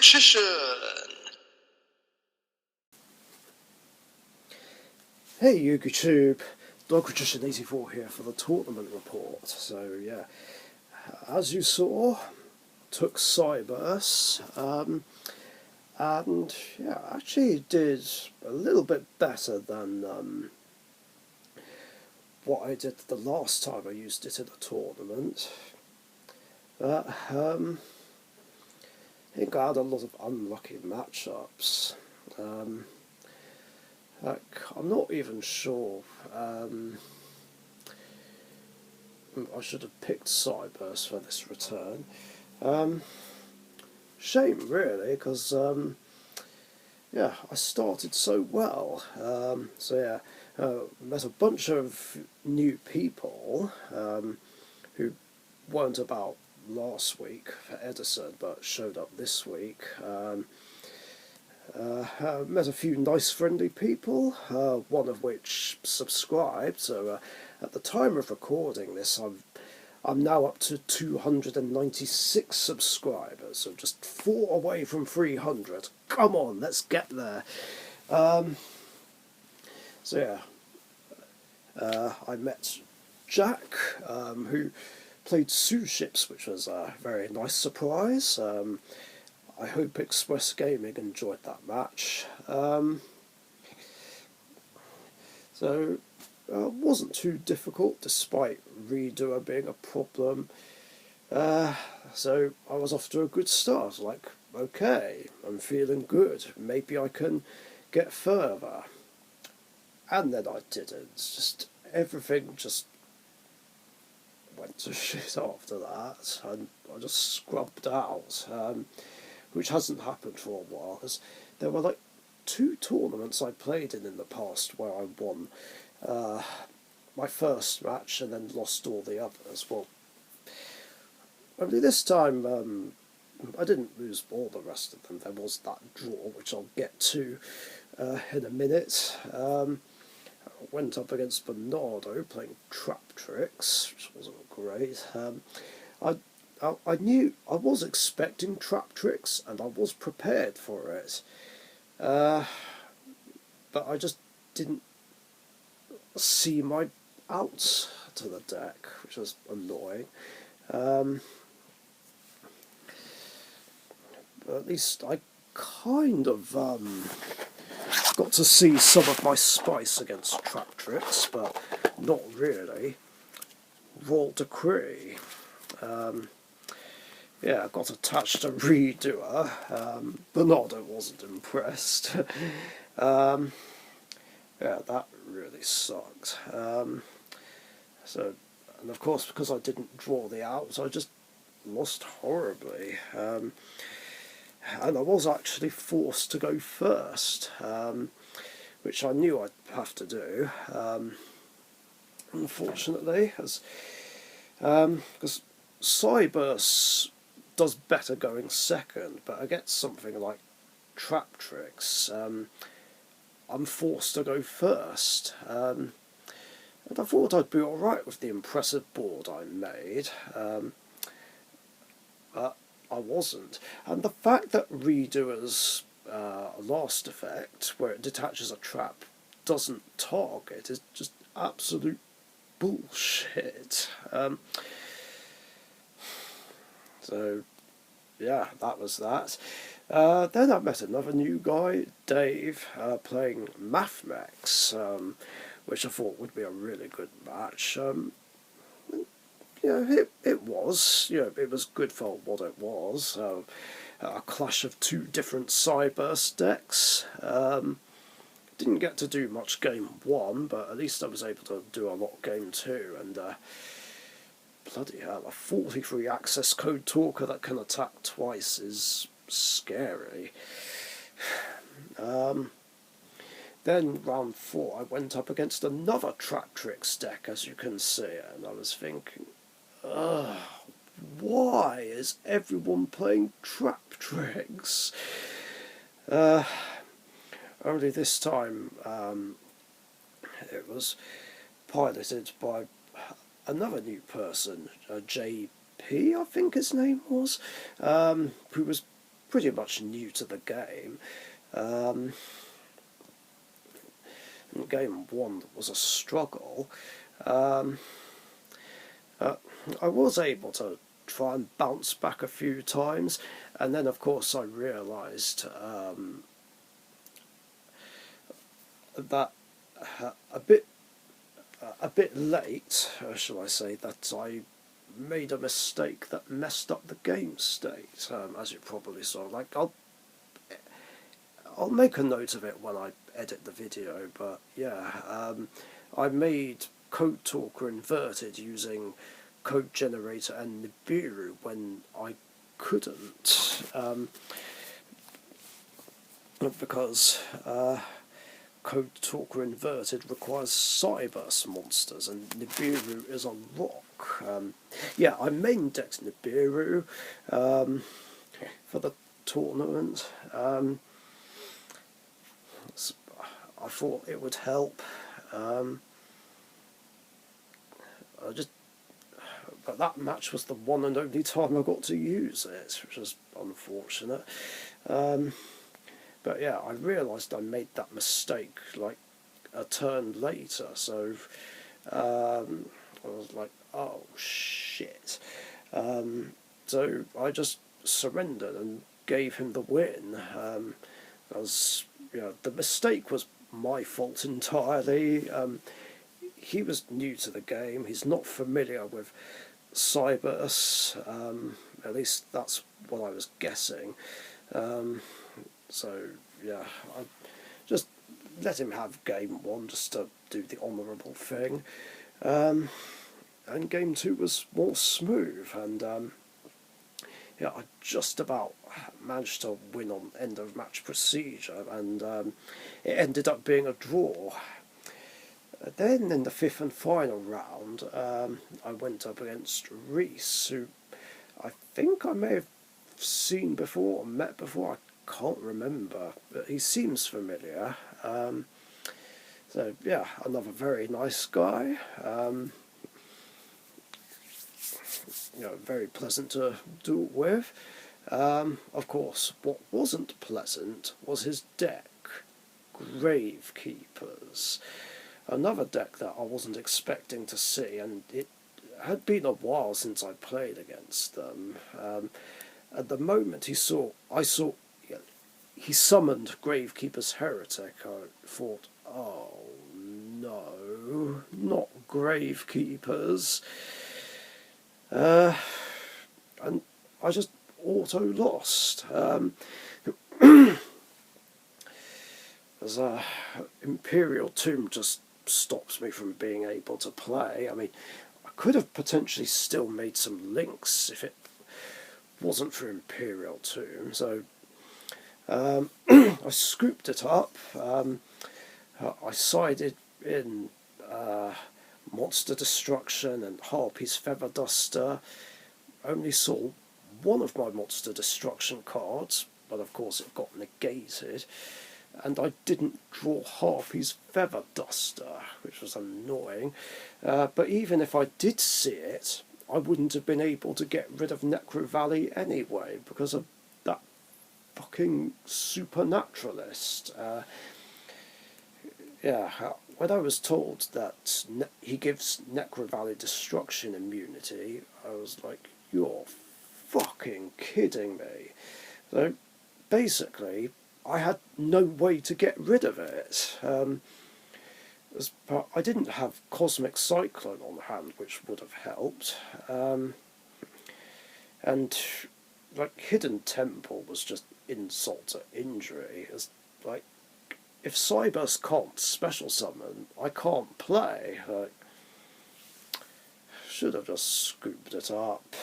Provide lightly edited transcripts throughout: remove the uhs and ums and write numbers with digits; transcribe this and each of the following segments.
competition. Hey YouTube, Dogpatrician84 here for the tournament report. So yeah, as you saw, took Cyberse, and yeah, actually did a little bit better than what I did the last time I used it in a tournament. But I think I had a lot of unlucky matchups. I'm not even sure. I should have picked Cyberse for this return. Shame, really, because yeah, I started so well. Met a bunch of new people who weren't about last week for Edison, but showed up this week. Met a few nice friendly people, one of which subscribed, so at the time of recording this I'm now up to 296 subscribers, so just 4 away from 300. Come on, let's get there. I met Jack, who played Suship, which was a very nice surprise. I hope Express Gaming enjoyed that match. It wasn't too difficult, despite Redoer being a problem. So I was off to a good start, like, okay, I'm feeling good, maybe I can get further. And then I didn't, just everything just went to shit after that, and I just scrubbed out. Which hasn't happened for a while, because there were like 2 tournaments I played in the past where I won my first match and then lost all the others. Well, only this time I didn't lose all the rest of them. There was that draw, which I'll get to in a minute. I went up against Bernado playing Traptrix, which wasn't great. I knew I was expecting Traptrix and I was prepared for it, but I just didn't see my outs to the deck, which was annoying. But at least I kind of got to see some of my spice against Traptrix, but not really. Roll Decree. Yeah, I got attached to Redoer. Bernado wasn't impressed. Yeah, that really sucked. And of course, because I didn't draw the outs, I just lost horribly. And I was actually forced to go first, which I knew I'd have to do. Unfortunately, because Cyberse does better going second, but against something like Traptrix, I'm forced to go first. And I thought I'd be alright with the impressive board I made, but I wasn't. And the fact that Redoer's last effect, where it detaches a trap, doesn't target is just absolute bullshit. So, yeah, that was that. Then I met another new guy, Dave, playing Mathmech, which I thought would be a really good match. It was. It was good for what it was. A clash of 2 different Cyberse decks. Didn't get to do much game 1, but at least I was able to do a lot game 2, and bloody hell, a 43 access code talker that can attack twice is scary. Then round 4 I went up against another Traptrix deck, as you can see, and I was thinking, why is everyone playing Traptrix? Only this time it was piloted by another new person, JP, I think his name was, who was pretty much new to the game. And game 1 was a struggle. I was able to try and bounce back a few times, and then of course I realised that a bit late, shall I say, that I made a mistake that messed up the game state, as you probably saw. Like, I'll make a note of it when I edit the video, but yeah, I made Code Talker inverted using Code Generator and Nibiru when I couldn't, because Code Talker inverted requires Cyberse monsters, and Nibiru is a rock. Yeah, I main decked Nibiru for the tournament. I thought it would help. But that match was the one and only time I got to use it, which was unfortunate. But yeah, I realised I made that mistake like a turn later, so I was like, oh shit. So I just surrendered and gave him the win. Because, you know, the mistake was my fault entirely. He was new to the game, he's not familiar with Cyberse, at least that's what I was guessing. So yeah, I just let him have game 1 just to do the honourable thing, and game 2 was more smooth, and yeah, I just about managed to win on end of match procedure, and it ended up being a draw. Then in the 5th and final round, I went up against Reese, who I think I may have seen before or met before. I can't remember, but he seems familiar. So yeah, another very nice guy. You know, very pleasant to do it with. Of course, what wasn't pleasant was his deck, Gravekeepers. Another deck that I wasn't expecting to see, and it had been a while since I played against them. At the moment he summoned Gravekeeper's Heretic, I thought, oh no, not Gravekeepers. And I just auto-lost. As Imperial Tomb just stops me from being able to play. I mean, I could have potentially still made some links if it wasn't for Imperial Tomb, so I scooped it up. I sided in Monster Destruction and Harpy's Feather Duster. Only saw one of my Monster Destruction cards, but of course it got negated. And I didn't draw Harpy's Feather Duster, which was annoying. But even if I did see it, I wouldn't have been able to get rid of Necro Valley anyway, because of that fucking Supernaturalist. Yeah, when I was told that he gives Necro Valley Destruction immunity, I was like, you're fucking kidding me. So, basically, I had no way to get rid of it. I didn't have Cosmic Cyclone on hand, which would have helped. And like Hidden Temple was just insult to injury. It's like, if Cyberse can't special summon, I can't play. Like, should have just scooped it up.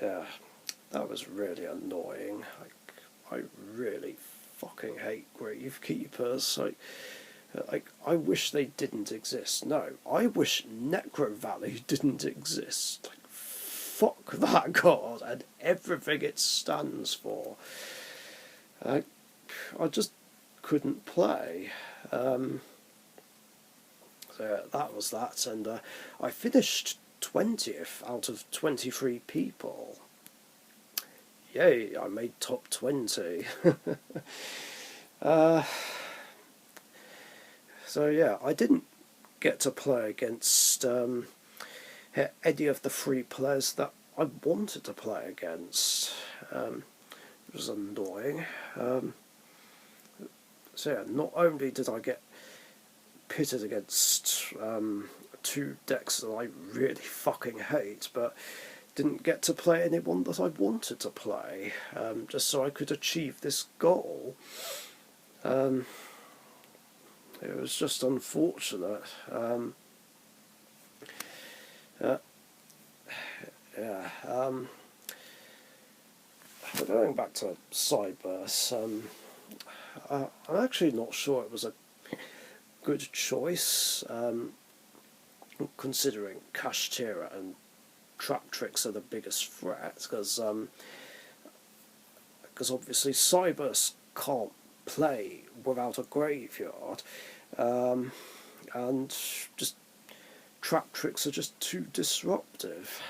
Yeah, that was really annoying. I really fucking hate Gravekeepers. Like, I wish they didn't exist. No, I wish Necro Valley didn't exist. Like, fuck that card and everything it stands for. I just couldn't play. So yeah, that was that, and I finished 20th out of 23 people. Yay, I made top 20. So yeah, I didn't get to play against any of the 3 players that I wanted to play against. It was annoying. So yeah, not only did I get pitted against 2 decks that I really fucking hate, but didn't get to play anyone that I wanted to play, just so I could achieve this goal. It was just unfortunate. Yeah. But going back to Cyberse, I'm actually not sure it was a good choice, considering Kashtira and Traptrix are the biggest threat, because obviously Cyberse can't play without a graveyard, and just Traptrix are just too disruptive.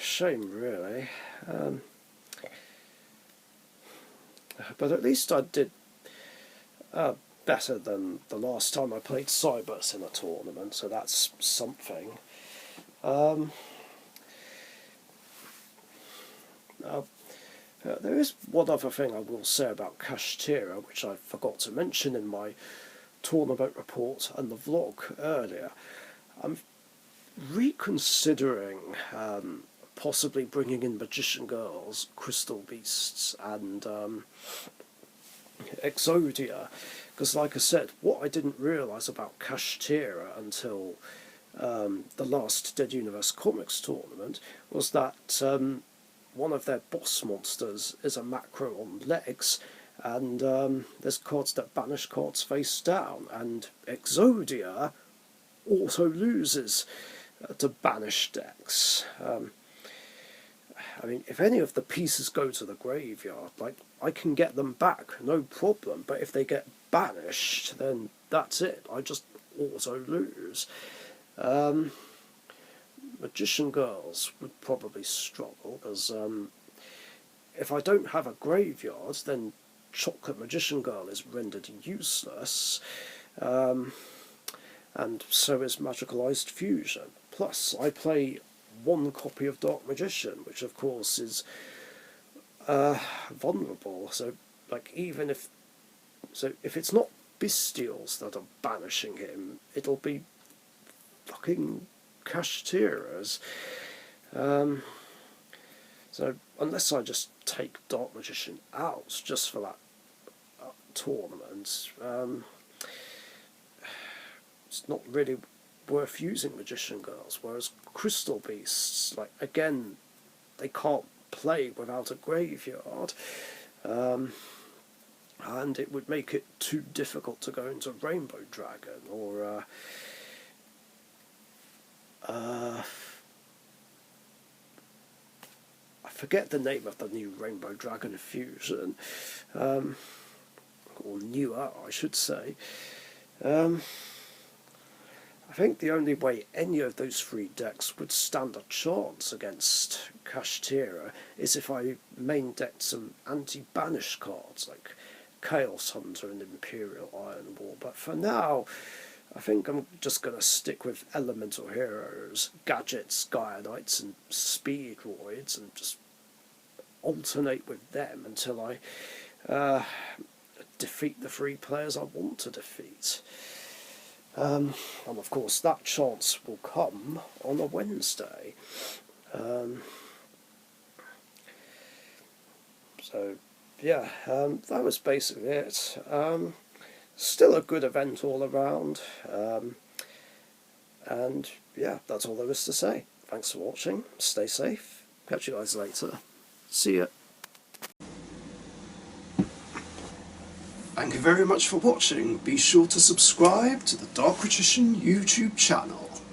Shame, really. But at least I did better than the last time I played Cyberse in a tournament, so that's something. There is one other thing I will say about Kashtira, which I forgot to mention in my tournament report and the vlog earlier. I'm reconsidering possibly bringing in Magician Girls, Crystal Beasts, and Exodia, because like I said, what I didn't realise about Kashtira until the last Dead Universe Comics tournament was that one of their boss monsters is a macro on legs, and there's cards that banish cards face down, and Exodia also loses to banish decks. I mean, if any of the pieces go to the graveyard, like, I can get them back, no problem, but if they get banished, then that's it, I just auto lose. Magician Girls would probably struggle, because if I don't have a graveyard, then Chocolate Magician Girl is rendered useless, and so is Magicalized Fusion. Plus, I play 1 copy of Dark Magician, which of course is vulnerable, so like even if it's not Bestials that are banishing him, it'll be fucking Kashtiras. So unless I just take Dark Magician out just for that tournament, it's not really worth using Magician Girls, whereas Crystal Beasts, like, again, they can't play without a graveyard, and it would make it too difficult to go into Rainbow Dragon, or I forget the name of the new Rainbow Dragon fusion, or newer, I should say. I think the only way any of those 3 decks would stand a chance against Kashtira is if I main decked some anti-banish cards like Chaos Hunter and Imperial Iron War, but for now I think I'm just going to stick with Elemental Heroes, Gadgets, Gaia Knights and Speedroids, and just alternate with them until I defeat the 3 players I want to defeat. And of course that chance will come on a Wednesday. So yeah, that was basically it. Still a good event all around, and yeah, that's all there is to say. Thanks for watching, stay safe, catch you guys later, see ya. Thank you very much for watching. Be sure to subscribe to the Dark Magician YouTube channel.